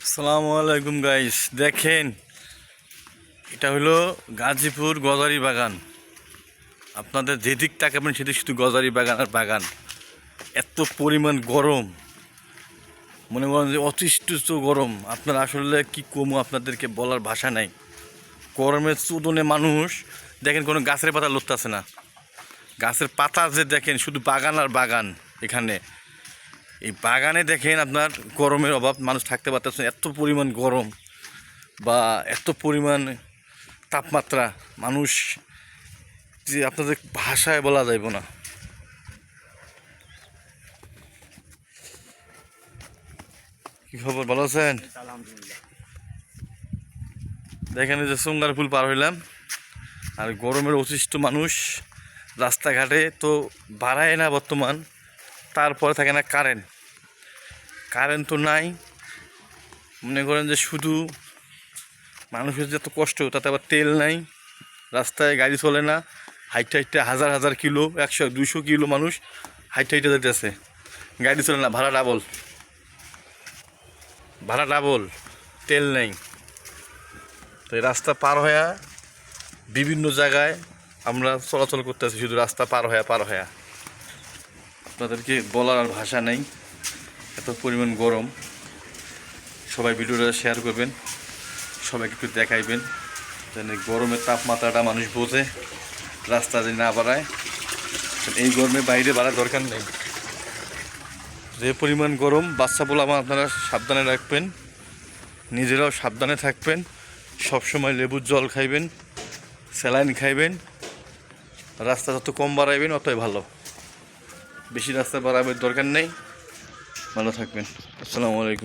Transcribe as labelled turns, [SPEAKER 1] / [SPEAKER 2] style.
[SPEAKER 1] আসসালামু আলাইকুম গাইস, দেখেন এটা হলো গাজীপুর গজারি বাগান। আপনাদের যেদিক তাকাবেন সেদিক শুধু গজারি বাগান আর বাগান। এত পরিমাণ গরম, মনে করেন যে অতিষ্ঠ গরম। আপনারা আসলে কি কমু, আপনাদেরকে বলার ভাষা নাই। গরমের চোদনে মানুষ দেখেন কোনো গাছের পাতা লড়তেছে না। গাছের পাতা যে দেখেন শুধু বাগান আর বাগান। এখানে এই বাগানে দেখেন আপনার গরমের অভাব, মানুষ থাকতে পারতেছে না। এত পরিমাণ গরম বা এত পরিমাণ তাপমাত্রা, মানুষ যে আপনাদের ভাষায় বলা যাইব না। কি খবর, ভালো আছেন? দেখেন যে সুঙ্গার ফুল পার হইলাম, আর গরমের অতিষ্ঠ মানুষ। রাস্তাঘাটে তো বাড়ায় না বর্তমান, তারপরে থাকে না কারেন্ট। কারেন্ট তো নাই, মনে করেন যে শুধু মানুষের যে এত কষ্ট, তাতে আবার তেল নাই, রাস্তায় গাড়ি চলে না। হাইটে হাইটে হাজার হাজার কিলো, 100-200 কিলো মানুষ হাইটে হাইটে যেতেছে, গাড়ি চলে না, ভাড়া ডাবল, তেল নেই। তো এই রাস্তা পার হয়ে বিভিন্ন জায়গায় আমরা চলাচল করতেছি, শুধু রাস্তা পার হয়ে আপনাদেরকে বলার আর ভাষা নেই। এত পরিমাণ গরম। সবাই ভিডিওটা শেয়ার করবেন, সবাইকে একটু দেখাইবেন, যেন গরমের তাপমাত্রাটা মানুষ বোঝে, রাস্তা যদি না বাড়ায়। এই গরমে বাইরে বাড়ার দরকার নেই। যে পরিমাণ গরম, বাচ্চা বলে আপনারা সাবধানে রাখবেন, নিজেরাও সাবধানে থাকবেন। সবসময় লেবুর জল খাইবেন, স্যালাইন খাইবেন। রাস্তা যত কম বাড়াইবেন অতই ভালো, বেশি রাস্তা বাড়াবার দরকার নেই। ভালো থাকবেন। আসসালামু আলাইকুম।